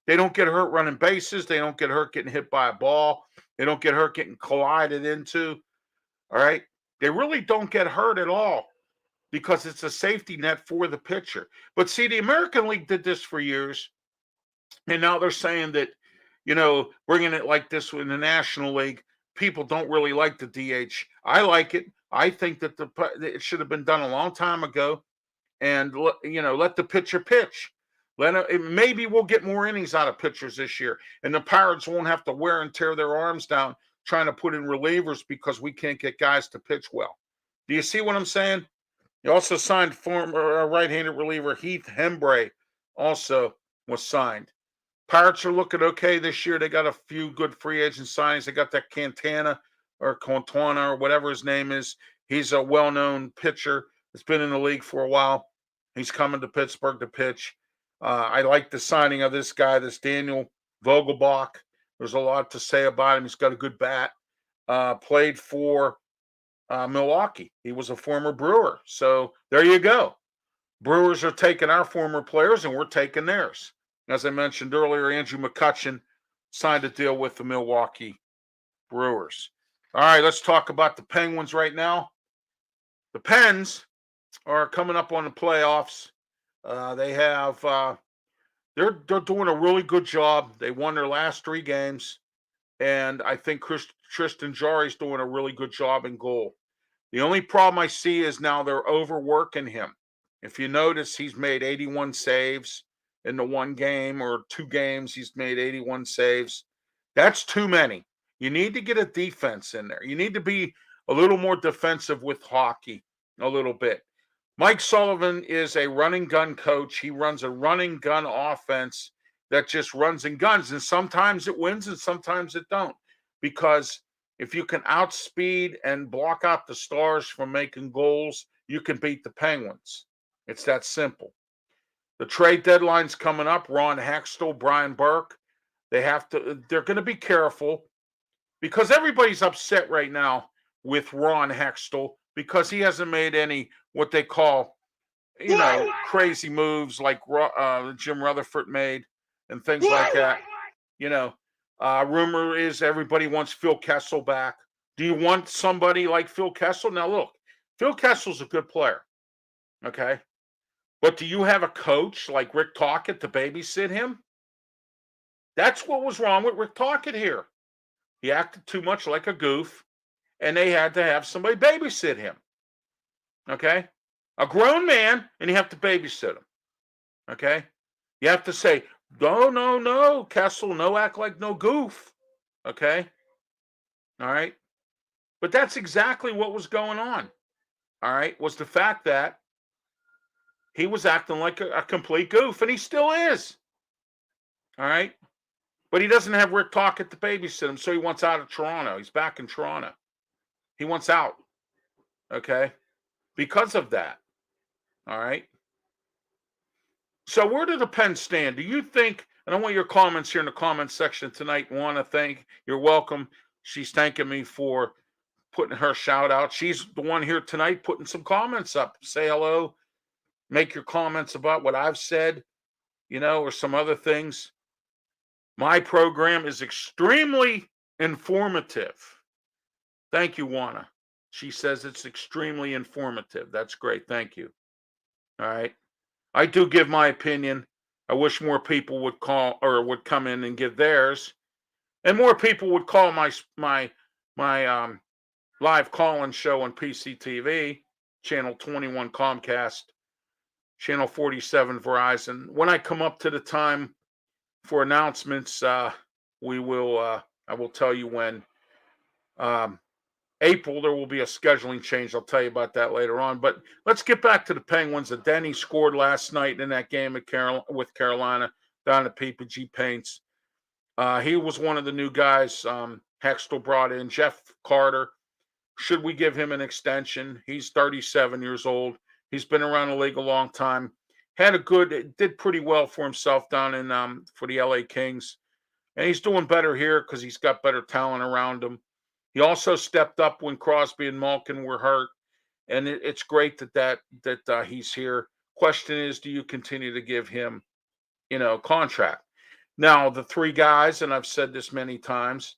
They don't get hurt running bases. They don't get hurt getting hit by a ball. They don't get hurt getting collided into. All right, they really don't get hurt at all because it's a safety net for the pitcher. But see, the American League did this for years, and now they're saying that, bringing it like this in the National League, people don't really like the DH. I like it. I think that it should have been done a long time ago, and let the pitcher pitch. Maybe we'll get more innings out of pitchers this year, and the Pirates won't have to wear and tear their arms down trying to put in relievers because we can't get guys to pitch well. Do you see what I'm saying? He also signed former right-handed reliever Heath Hembree, also was signed. Pirates are looking okay this year. They got a few good free agent signings. They got that Cantana or whatever his name is. He's a well-known pitcher. He's been in the league for a while. He's coming to Pittsburgh to pitch. I like the signing of this guy, this Daniel Vogelbach. There's a lot to say about him. He's got a good bat. Played for Milwaukee. He was a former Brewer. So there you go. Brewers are taking our former players, and we're taking theirs. As I mentioned earlier, Andrew McCutchen signed a deal with the Milwaukee Brewers. All right, let's talk about the Penguins right now. The Pens are coming up on the playoffs. They're doing a really good job. They won their last 3 games, and I think Tristan Jarry's doing a really good job in goal. The only problem I see is now they're overworking him. If you notice, he's made 81 saves in the 1 game or 2 games. He's made 81 saves. That's too many. You need to get a defense in there. You need to be a little more defensive with hockey a little bit. Mike Sullivan is a running gun coach. He runs a running gun offense that just runs and guns, and sometimes it wins and sometimes it don't. Because if you can outspeed and block out the Stars from making goals, you can beat the Penguins. It's that simple. The trade deadline's coming up. Ron Hextall, Brian Burke, they're going to be careful because everybody's upset right now with Ron Hextall because he hasn't made any what they call, crazy moves like Jim Rutherford made and things like that. Rumor is everybody wants Phil Kessel back. Do you want somebody like Phil Kessel? Now, look, Phil Kessel's a good player, okay? But do you have a coach like Rick Tocchet to babysit him? That's what was wrong with Rick Tocchet here. He acted too much like a goof, and they had to have somebody babysit him, okay? A grown man, and you have to babysit him, okay? You have to say, no, Kessel, no act like no goof, okay? All right? But that's exactly what was going on, all right, was the fact that he was acting like a complete goof, and he still is, all right? But he doesn't have Rick Tocchet to babysit him, so he wants out of Toronto. He's back in Toronto. He wants out, okay, because of that, all right? So where do the Pens stand? Do you think, and I want your comments here in the comments section tonight, you're welcome. She's thanking me for putting her shout out. She's the one here tonight putting some comments up. Say hello, make your comments about what I've said, or some other things. My program is extremely informative. Thank you, Juana. She says it's extremely informative. That's great. Thank you. All right. I do give my opinion. I wish more people would call or would come in and give theirs, and more people would call my live call-in show on PCTV, channel 21 Comcast, channel 47 Verizon. When I come up to the time for announcements, I will tell you when. April, there will be a scheduling change. I'll tell you about that later on. But let's get back to the Penguins. Denny scored last night in that game with Carolina down at PPG Paints. He was one of the new guys Hextall brought in. Jeff Carter. Should we give him an extension? He's 37 years old. He's been around the league a long time. did pretty well for himself down in for the LA Kings. And he's doing better here because he's got better talent around him. He also stepped up when Crosby and Malkin were hurt, and it's great that he's here. Question is, do you continue to give him, contract? Now, the three guys, and I've said this many times,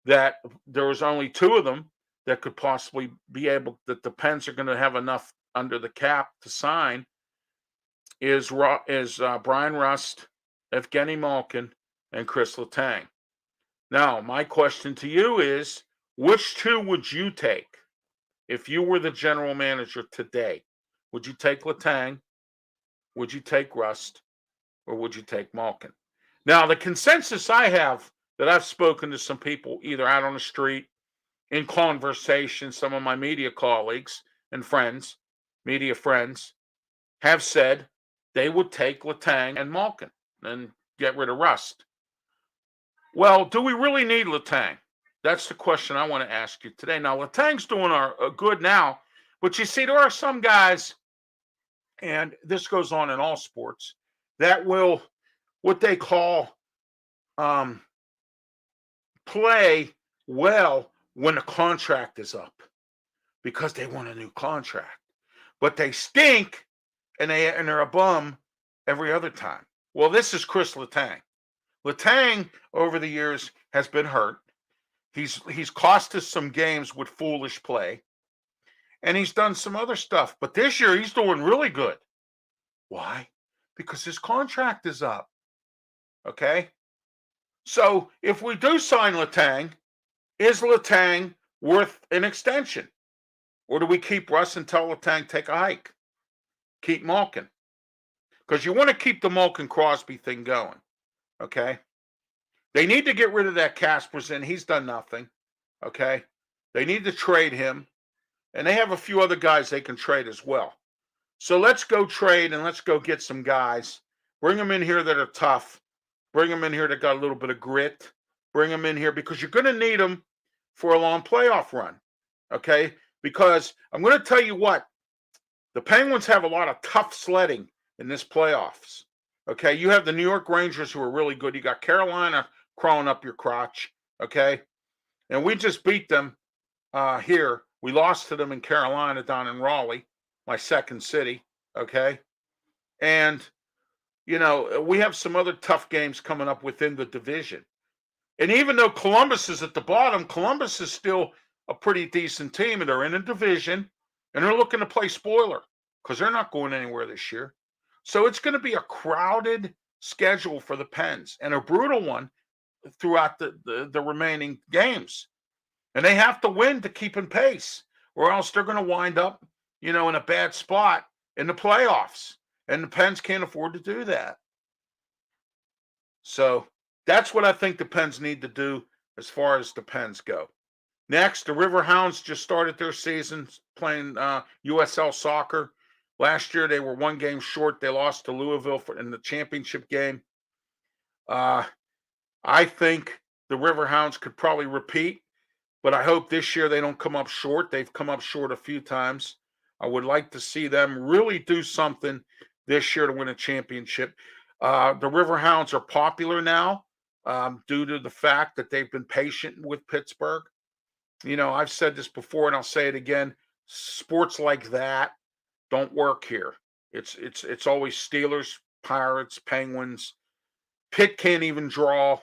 that there was only two of them that could possibly be able, that the Pens are going to have enough under the cap to sign, is Brian Rust, Evgeny Malkin, and Chris Letang. Now, my question to you is, which two would you take if you were the general manager today? Would you take Letang? Would you take Rust? Or would you take Malkin? Now, the consensus I have that I've spoken to some people, either out on the street, in conversation, some of my media colleagues and friends, media friends, have said they would take Letang and Malkin and get rid of Rust. Well, do we really need Letang? That's the question I want to ask you today. Now, Letang's doing good now, but you see, there are some guys, and this goes on in all sports, that will, what they call, play well when the contract is up because they want a new contract. But they stink and they're a bum every other time. Well, this is Chris Letang. Letang, over the years, has been hurt. He's cost us some games with foolish play. And he's done some other stuff. But this year, he's doing really good. Why? Because his contract is up. Okay? So, if we do sign Letang, is Letang worth an extension? Or do we keep Russ and tell Letang take a hike? Keep Malkin. Because you want to keep the Malkin-Crosby thing going. Okay? They need to get rid of that Kaspersen. He's done nothing. Okay? They need to trade him. And they have a few other guys they can trade as well. So let's go trade and let's go get some guys. Bring them in here that are tough. Bring them in here that got a little bit of grit. Bring them in here because you're going to need them for a long playoff run. Okay? Because I'm going to tell you what. The Penguins have a lot of tough sledding in this playoffs. Okay? You have the New York Rangers who are really good. You got Carolina crawling up your crotch. Okay? And we just beat them here. We lost to them in Carolina down in Raleigh, my second city. Okay? And we have some other tough games coming up within the division. And even though Columbus is at the bottom, Columbus is still a pretty decent team, and they're in a division, and they're looking to play spoiler because they're not going anywhere this year. So it's going to be a crowded schedule for the Pens and a brutal one throughout the remaining games. And they have to win to keep in pace, or else they're going to wind up, in a bad spot in the playoffs. And the Pens can't afford to do that. So that's what I think the Pens need to do as far as the Pens go. Next, the Riverhounds just started their season playing USL soccer. Last year, they were one game short. They lost to Louisville in the championship game. I think the Riverhounds could probably repeat, but I hope this year they don't come up short. They've come up short a few times. I would like to see them really do something this year to win a championship. The Riverhounds are popular now due to the fact that they've been patient with Pittsburgh. I've said this before and I'll say it again. Sports like that don't work here. It's always Steelers, Pirates, Penguins. Pitt can't even draw,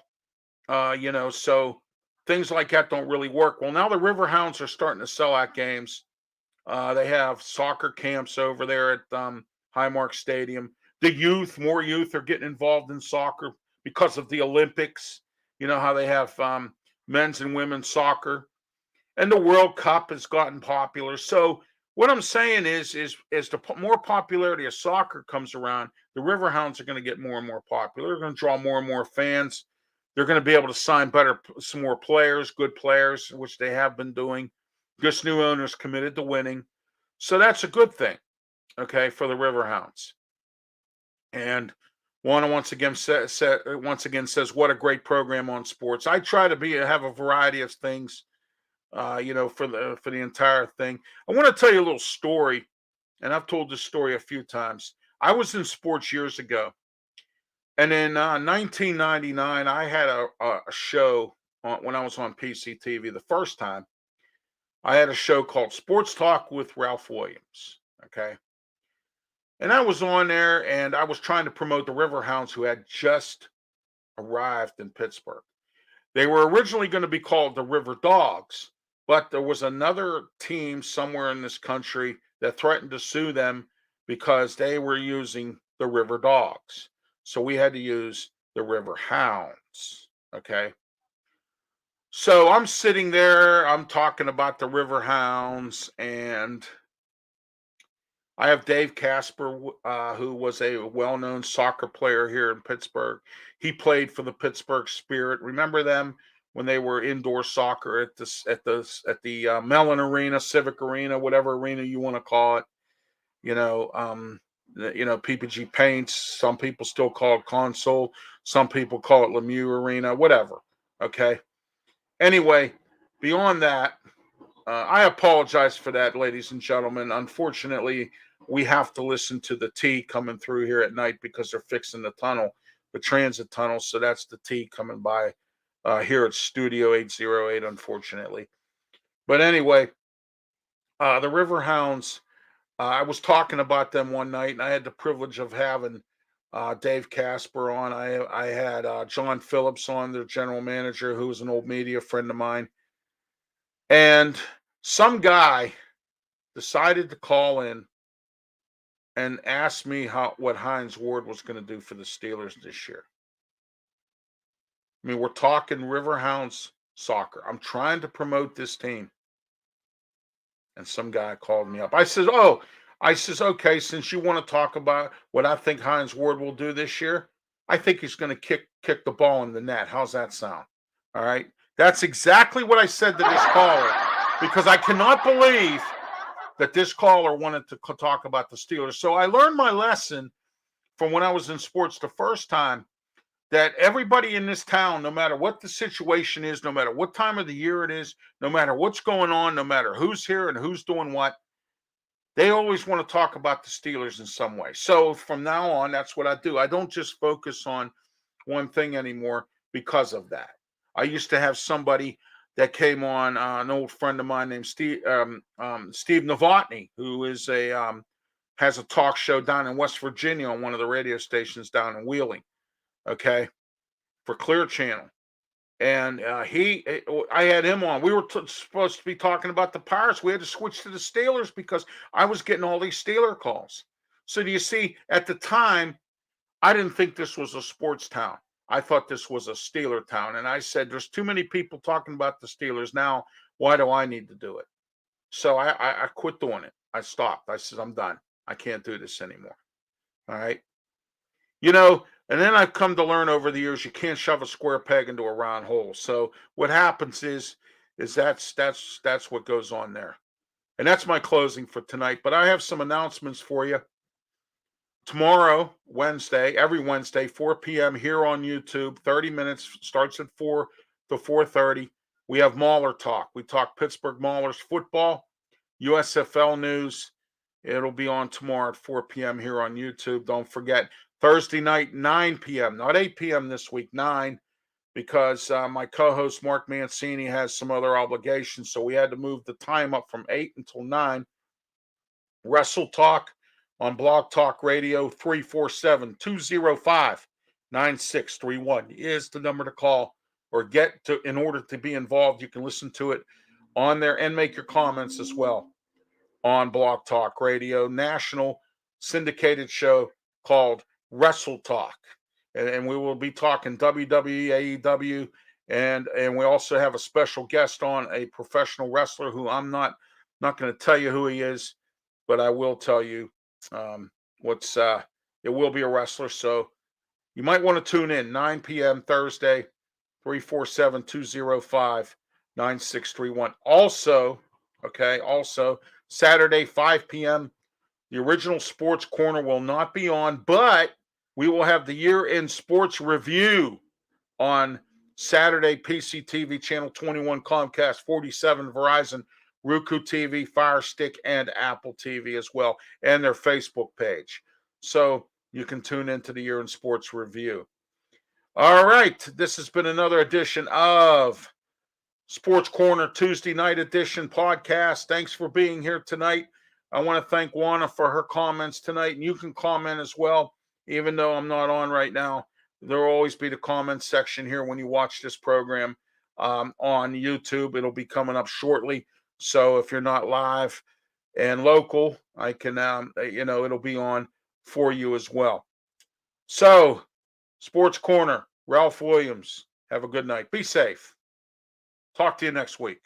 so things like that don't really work. Well, now the Riverhounds are starting to sell out games. They have soccer camps over there at Highmark Stadium. More youth are getting involved in soccer because of the Olympics. You know how they have men's and women's soccer. And the World Cup has gotten popular. So what I'm saying is the more popularity of soccer comes around, the Riverhounds are going to get more and more popular. They're going to draw more and more fans. They're going to be able to sign some more players, good players, which they have been doing. This new owner's committed to winning. So that's a good thing, okay, for the Riverhounds. And Juana once again says, what a great program on sports. I try to have a variety of things, for the entire thing. I want to tell you a little story, and I've told this story a few times. I was in sports years ago, and in 1999, I had a show when I was on PCTV the first time. I had a show called Sports Talk with Ralph Williams. Okay. And I was on there and I was trying to promote the Riverhounds who had just arrived in Pittsburgh. They were originally going to be called the River Dogs, but there was another team somewhere in this country that threatened to sue them because they were using the River Dogs. So we had to use the River Hounds. Okay. So I'm sitting there, I'm talking about the River Hounds, and I have Dave Casper, who was a well-known soccer player here in Pittsburgh. He played for the Pittsburgh Spirit. Remember them when they were indoor soccer at the Mellon Arena, Civic Arena, whatever arena you want to call it. PPG Paints. Some people still call it Console. Some people call it Lemieux Arena. Whatever. Okay. Anyway, beyond that, I apologize for that, ladies and gentlemen. Unfortunately, we have to listen to the T coming through here at night because they're fixing the tunnel, the transit tunnel. So that's the T coming by here at Studio 808, unfortunately. But anyway, the Riverhounds, I was talking about them one night, and I had the privilege of having Dave Casper on. I had John Phillips on, their general manager, who was an old media friend of mine. And some guy decided to call in and ask me what Hines Ward was going to do for the Steelers this year. I mean, we're talking Riverhounds soccer. I'm trying to promote this team. And some guy called me up. I says, okay, since you want to talk about what I think Hines Ward will do this year, I think he's going to kick the ball in the net. How's that sound? All right. That's exactly what I said to this caller, because I cannot believe that this caller wanted to talk about the Steelers. So I learned my lesson from when I was in sports the first time, that everybody in this town, no matter what the situation is, no matter what time of the year it is, no matter what's going on, no matter who's here and who's doing what, they always want to talk about the Steelers in some way. So from now on, that's what I do. I don't just focus on one thing anymore because of that. I used to have somebody that came on, an old friend of mine named Steve Novotny, who is has a talk show down in West Virginia on one of the radio stations down in Wheeling, okay, for Clear Channel. And I had him on. We were supposed to be talking about the Pirates. We had to switch to the Steelers because I was getting all these Steeler calls. So do you see, at the time, I didn't think this was a sports town. I thought this was a Steeler town. And I said, there's too many people talking about the Steelers now. Why do I need to do it? So I quit doing it. I stopped. I said, I'm done. I can't do this anymore. All right. And then I've come to learn over the years, you can't shove a square peg into a round hole. So what happens is that's what goes on there. And that's my closing for tonight. But I have some announcements for you. Tomorrow, Wednesday, every Wednesday, 4 p.m. here on YouTube, 30 minutes, starts at 4 to 4:30. We have Mauler Talk. We talk Pittsburgh Maulers football, USFL news. It'll be on tomorrow at 4 p.m. here on YouTube. Don't forget, Thursday night, 9 p.m., not 8 p.m. this week, 9, because my co-host Mark Mancini has some other obligations, so we had to move the time up from 8 until 9. Wrestle Talk on Blog Talk Radio, 347-205-9631 is the number to call or get to in order to be involved. You can listen to it on there and make your comments as well on Blog Talk Radio, national syndicated show called Wrestle Talk. And we will be talking WWE, AEW, and we also have a special guest on, a professional wrestler who I'm not going to tell you who he is, but I will tell you it will be a wrestler. So you might want to tune in 9 p.m. Thursday, 347-205-9631. Also Saturday, 5 p.m., the original Sports Corner will not be on, but we will have the year-end sports review on Saturday, PCTV, Channel 21, Comcast, 47, Verizon, Roku TV, Fire Stick, and Apple TV as well, and their Facebook page. So you can tune into the Year in Sports Review. All right. This has been another edition of Sports Corner Tuesday night edition podcast. Thanks for being here tonight. I want to thank Juana for her comments tonight, and you can comment as well, even though I'm not on right now. There will always be the comments section here when you watch this program on YouTube. It'll be coming up shortly. So if you're not live and local, I can, it'll be on for you as well. So, Sports Corner, Ralph Williams. Have a good night. Be safe. Talk to you next week.